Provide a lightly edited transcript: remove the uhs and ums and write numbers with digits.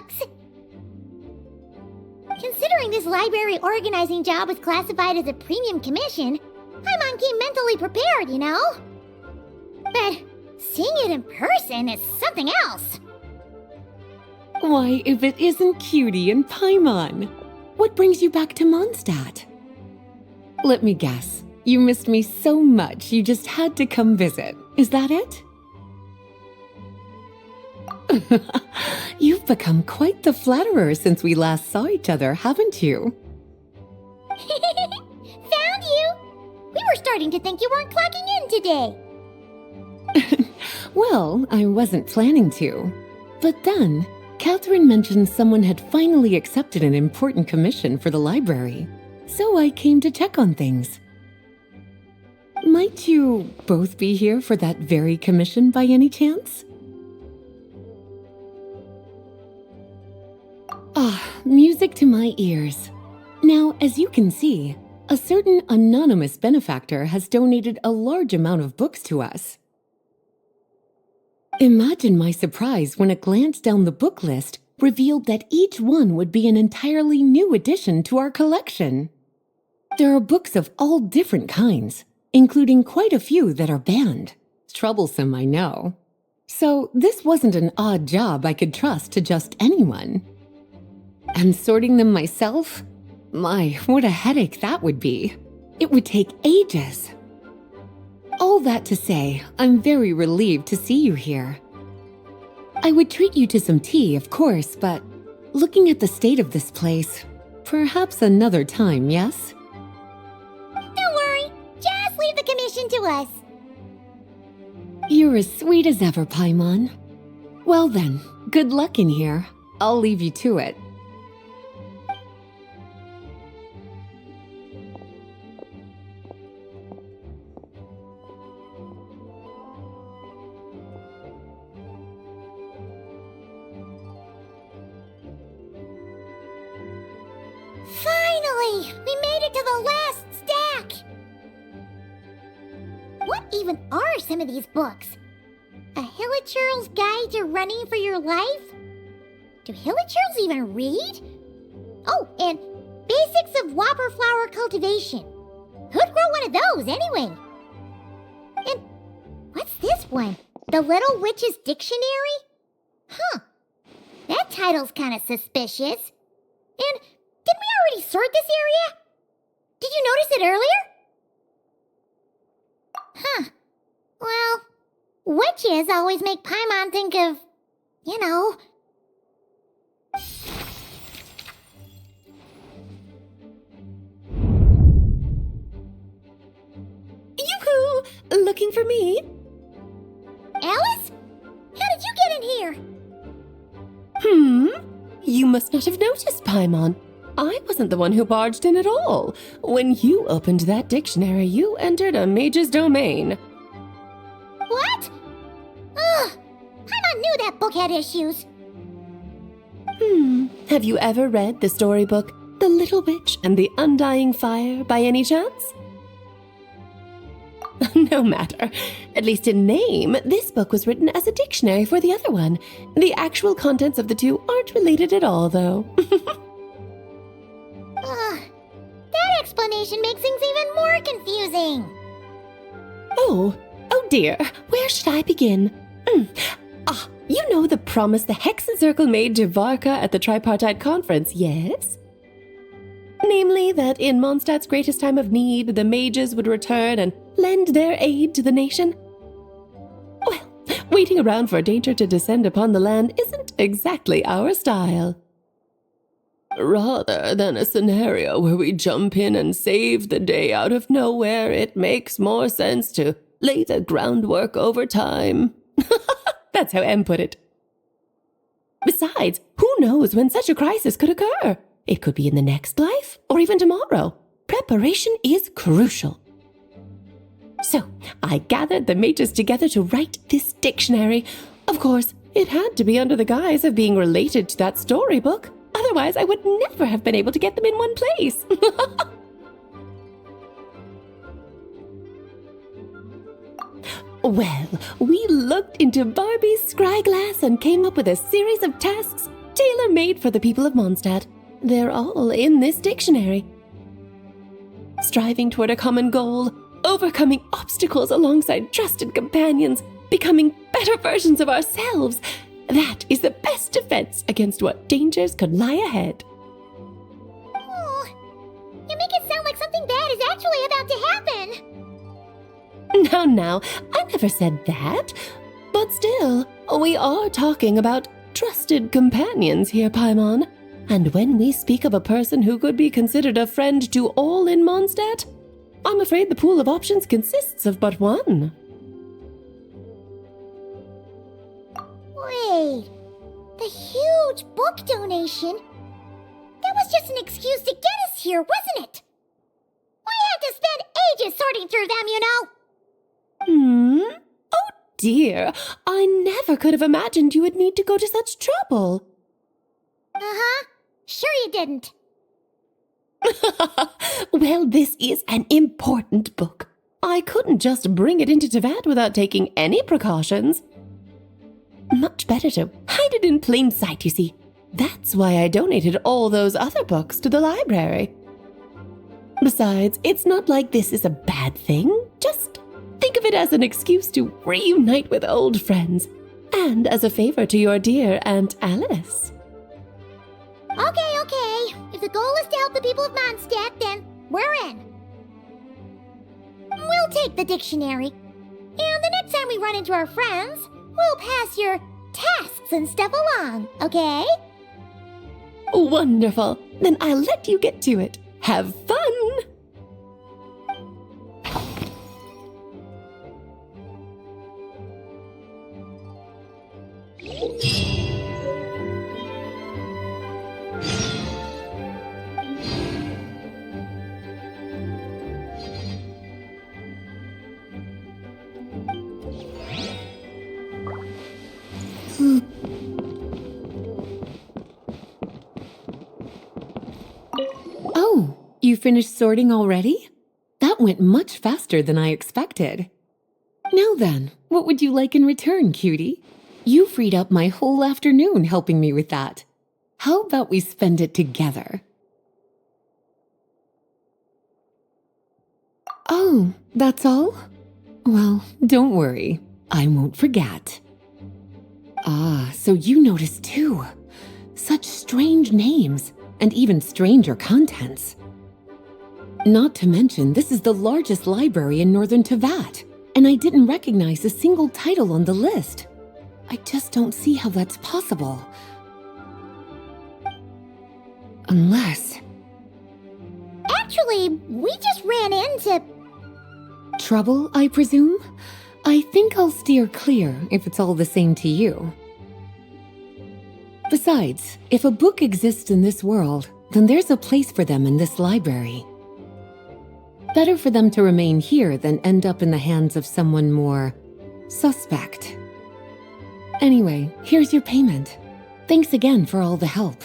books. Considering this library organizing job was classified as a premium commission, Paimon came mentally prepared, you know? But seeing it in person is something else. Why, if it isn't Cutie and Paimon? What brings you back to Mondstadt? Let me guess. You missed me so much you just had to come visit. Is that it? You've become quite the flatterer since we last saw each other, haven't you? Found you! We were starting to think you weren't clocking in today. Well, I wasn't planning to. But then, Catherine mentioned someone had finally accepted an important commission for the library. So I came to check on things. Might you both be here for that very commission by any chance? Ah, music to my ears. Now, as you can see, a certain anonymous benefactor has donated a large amount of books to us. Imagine my surprise when a glance down the book list revealed that each one would be an entirely new addition to our collection. There are books of all different kinds, including quite a few that are banned. Troublesome, I know. So this wasn't an odd job I could trust to just anyone. And sorting them myself? My, what a headache that would be. It would take ages. All that to say, I'm very relieved to see you here. I would treat you to some tea, of course, but looking at the state of this place, perhaps another time, yes? Don't worry, just leave the commission to us. You're as sweet as ever, Paimon. Well then, good luck in here. I'll leave you to it. Finally! We made it to the last stack! What even are some of these books? A Hilichurl's Guide to Running for Your Life? Do Hilichurls even read? Oh, and Basics of Whopper Flower Cultivation. Who'd grow one of those, anyway? And what's this one? The Little Witch's Dictionary? Huh. That title's kind of suspicious. And didn't we already sort this area? Did you notice it earlier? Huh. Well, witches always make Paimon think of, you know. Yoo-hoo! Looking for me? Alice? How did you get in here? You must not have noticed, Paimon. I wasn't the one who barged in at all. When you opened that dictionary, you entered a mage's domain. What? Ugh! Paimon knew that book had issues. Have you ever read the storybook The Little Witch and the Undying Fire by any chance? No matter. At least in name, this book was written as a dictionary for the other one. The actual contents of the two aren't related at all, though. That explanation makes things even more confusing. Oh dear. Where should I begin? You know the promise the Hexen Circle made to Varka at the Tripartite Conference, yes? Namely, that in Mondstadt's greatest time of need, the mages would return and lend their aid to the nation. Well, waiting around for danger to descend upon the land isn't exactly our style. Rather than a scenario where we jump in and save the day out of nowhere, it makes more sense to lay the groundwork over time. That's how Em put it. Besides, who knows when such a crisis could occur? It could be in the next life, or even tomorrow. Preparation is crucial. So, I gathered the mages together to write this dictionary. Of course, it had to be under the guise of being related to that storybook. Otherwise, I would never have been able to get them in one place. Well, we looked into Barbie's scryglass and came up with a series of tasks tailor-made for the people of Mondstadt. They're all in this dictionary. Striving toward a common goal, overcoming obstacles alongside trusted companions, becoming better versions of ourselves. That is the best defense against what dangers could lie ahead. Oh, you make it sound like something bad is actually about to happen. Now, I never said that. But still, we are talking about trusted companions here, Paimon. And when we speak of a person who could be considered a friend to all in Mondstadt, I'm afraid the pool of options consists of but one. Wait, the huge book donation? That was just an excuse to get us here, wasn't it? I had to spend ages sorting through them, you know. Oh dear, I never could have imagined you would need to go to such trouble. Uh-huh, sure you didn't. Well, this is an important book. I couldn't just bring it into Tevat without taking any precautions. Much better to hide it in plain sight, you see. That's why I donated all those other books to the library. Besides, it's not like this is a bad thing. Just think of it as an excuse to reunite with old friends, and as a favor to your dear Aunt Alice. Okay. If the goal is to help the people of Mondstadt, then we're in. We'll take the dictionary. And the next time we run into our friends, we'll pass your tasks and stuff along, okay? Wonderful. Then I'll let you get to it. Have fun! Oh, you finished sorting already? That went much faster than I expected. Now then, what would you like in return, cutie? You freed up my whole afternoon helping me with that. How about we spend it together? Oh, that's all? Well, don't worry. I won't forget. Ah, so you noticed too. Such strange names, and even stranger contents. Not to mention, this is the largest library in Northern Tevat, and I didn't recognize a single title on the list. I just don't see how that's possible. Unless... Actually, we just ran into... Trouble, I presume? I think I'll steer clear if it's all the same to you. Besides, if a book exists in this world, then there's a place for them in this library. Better for them to remain here than end up in the hands of someone more suspect. Anyway, here's your payment. Thanks again for all the help.